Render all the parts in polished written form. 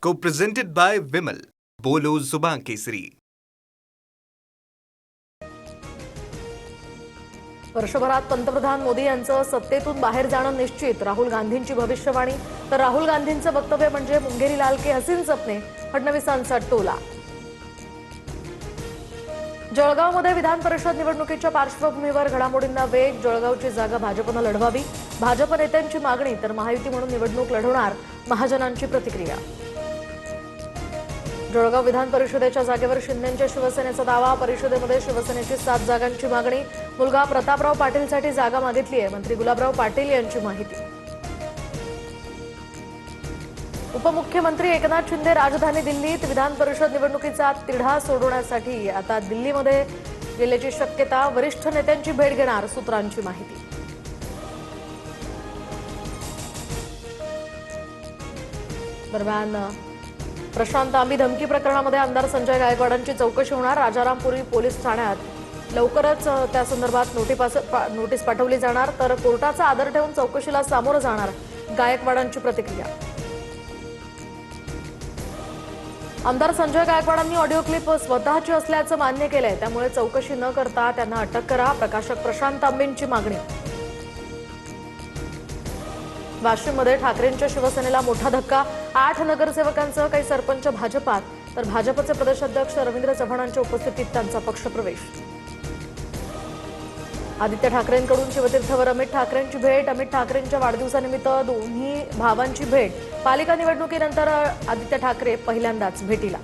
Co-presented by Vimal. बोलो जुबान केसरी. वर्षभरात पंतप्रधान मोदी यांचं सत्तेतून बाहेर जाणं निश्चित. राहुल गांधींची भविष्यवाणी. तर राहुल गांधींचं वक्तव्य म्हणजे मुंगेरी लाल के हसीन सपने. फडणवीसांचा टोला. जळगावमध्ये विधान परिषद निवडणुकीच्या पार्श्वभूमीवर घडामोडींना वेग. जळगावची जागा भाजपनं लढवावी. भाजप नेत्यांची मागणी. तर महायुती म्हणून निवडणूक लढवणार. महाजनांची प्रतिक्रिया. जळगाव विधान परिषदेच्या जागेवर शिंदेंच्या शिवसेनेचा दावा. परिषदेमध्ये शिवसेनेची 7 जागांची मागणी. मुलगा प्रतापराव पाटीलसाठी जागा मागितली आहे. मंत्री गुलाबराव पाटील यांची माहिती. उपमुख्यमंत्री एकनाथ शिंदे राजधानी दिल्लीत. विधान परिषद निवडणुकीचा तिढा सोडवण्यासाठी आता दिल्लीमध्ये गेल्याची शक्यता. वरिष्ठ नेत्यांची भेट घेणार. सूत्रांची माहिती. दरम्यान प्रशांत आंबी धमकी प्रकरणामध्ये आमदार संजय गायकवाडांची चौकशी होणार. राजारामपुरी पोलीस ठाण्यात लवकरच त्या संदर्भात नोटीस पाठवली जाणार. तर कोर्टाचा आदर ठेवून चौकशीला सामोरं जाणार. गायकवाडांची प्रतिक्रिया. आमदार संजय गायकवाडांनी ऑडिओ क्लिप स्वतःची असल्याचं मान्य केलंय. त्यामुळे चौकशी न करता त्यांना अटक करा. प्रकाशक प्रशांत आंबेंची मागणी. वाशिममध्ये ठाकरेंच्या शिवसेनेला मोठा धक्का. 8 नगरसेवकांसह काही सरपंच भाजपात. तर भाजपचे प्रदेशाध्यक्ष रवींद्र चव्हाणांच्या उपस्थितीत त्यांचा पक्षप्रवेश. आदित्य ठाकरेंकडून शिवतीर्थवर अमित ठाकरेंची भेट. अमित ठाकरेंच्या वाढदिवसानिमित्त दोन्ही भावांची भेट. पालिका निवडणुकीनंतर आदित्य ठाकरे पहिल्यांदाच भेटीला.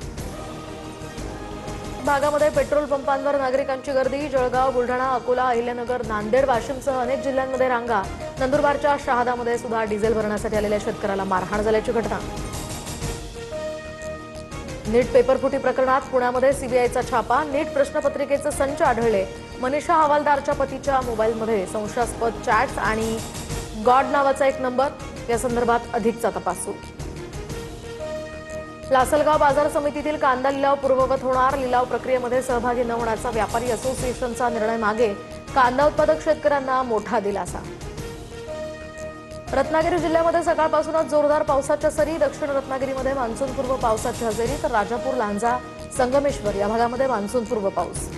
भागामध्ये पेट्रोल पंपांवर नागरिकांची गर्दी. जळगाव, बुलढाणा, अकोला, अहिल्यानगर, नांदेड, वाशिमसह अनेक जिल्ह्यांमध्ये रांगा. नंदुरबारच्या शहादामध्ये सुद्धा डिझेल भरण्यासाठी आलेल्या शेतकऱ्याला मारहाण झाल्याची घटना. नीट पेपरफुटी प्रकरणात पुण्यामध्ये सीबीआयचा छापा. नीट प्रश्नपत्रिकेचे संच आढळले. मनीषा हवालदारच्या पतीच्या मोबाईलमध्ये संशयास्पद चॅट्स आणि गॉड नावाचा एक नंबर. या संदर्भात अधिकचा तपास सुरू. लासलगाव बाजार समितीतील कांदा लिलाव पूर्ववत होणार. लिलाव प्रक्रियेमध्ये सहभागी न होण्याचा व्यापारी असोसिएशनचा निर्णय मागे. कांदा उत्पादक शेतकऱ्यांना मोठा दिलासा. रत्नागिरी जिल्ह्यामध्ये सकाळपासूनच जोरदार पावसाच्या सरी. दक्षिण रत्नागिरीमध्ये मान्सूनपूर्व पावसाची हजेरी. तर राजापूर, लांजा, संगमेश्वर या भागामध्ये मान्सूनपूर्व पाऊस.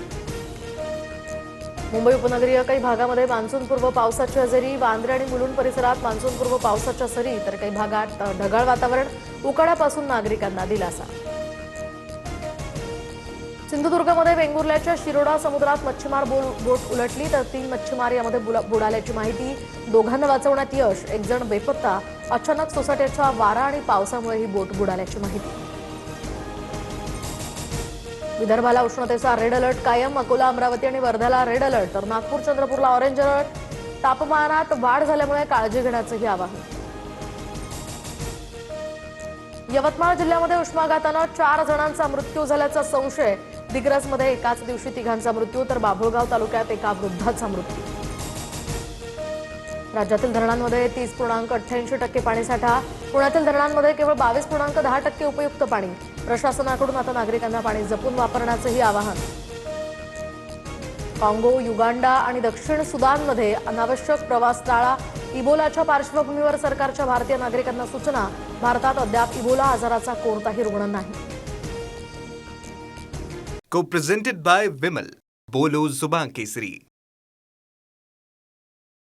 मुंबई उपनगरीय काही भागामध्ये मान्सूनपूर्व पावसाची हजेरी. वांद्रे आणि मुलुंड परिसरात मान्सूनपूर्व पावसाच्या सरी. तर काही भागात ढगाळ वातावरण. उकाड्यापासून नागरिकांना दिलासा. सिंधुदुर्गमध्ये वेंगुर्ल्याच्या शिरोडा समुद्रात मच्छीमार बोट उलटली. तर 3 मच्छीमार यामध्ये बुडाल्याची माहिती. दोघांना वाचवण्यात यश. एक जण बेपत्ता. अचानक सोसाट्याच्या वारा आणि पावसामुळे ही बोट बुडाल्याची माहिती. विदर्भाला उष्णतेचा रेड अलर्ट कायम. अकोला, अमरावती आणि वर्ध्याला रेड अलर्ट. तर नागपूर, चंद्रपूरला ऑरेंज अलर्ट. तापमानात वाढ झाल्यामुळे काळजी घेण्याचंही आवाहन. यवतमाळ जिल्ह्यामध्ये उष्माघातानं 4 जणांचा मृत्यू झाल्याचा संशय. दिग्रसमध्ये एकाच दिवशी 3घांचा मृत्यू. तर बाभुळगाव तालुक्यात एका वृद्धाचा मृत्यू. राज्यातील धरणांमध्ये 30.88% पाणीसाठा. पुण्यातील धरणांमध्ये केवळ 22.10% उपयुक्त पाणी. प्रशासनाकडून आता नागरिकांना पाणी जपून वापरण्याचंही आवाहन. काँगो, युगांडा आणि दक्षिण सुदानमध्ये अनावश्यक प्रवास टाळा. इबोलाच्या पार्श्वभूमीवर सरकारच्या भारतीय नागरिकांना सूचना. भारतात अद्याप इबोला आजाराचा कोणताही रुग्ण नाही. Co-presented by Vimal. बोलो जुबान केसरी.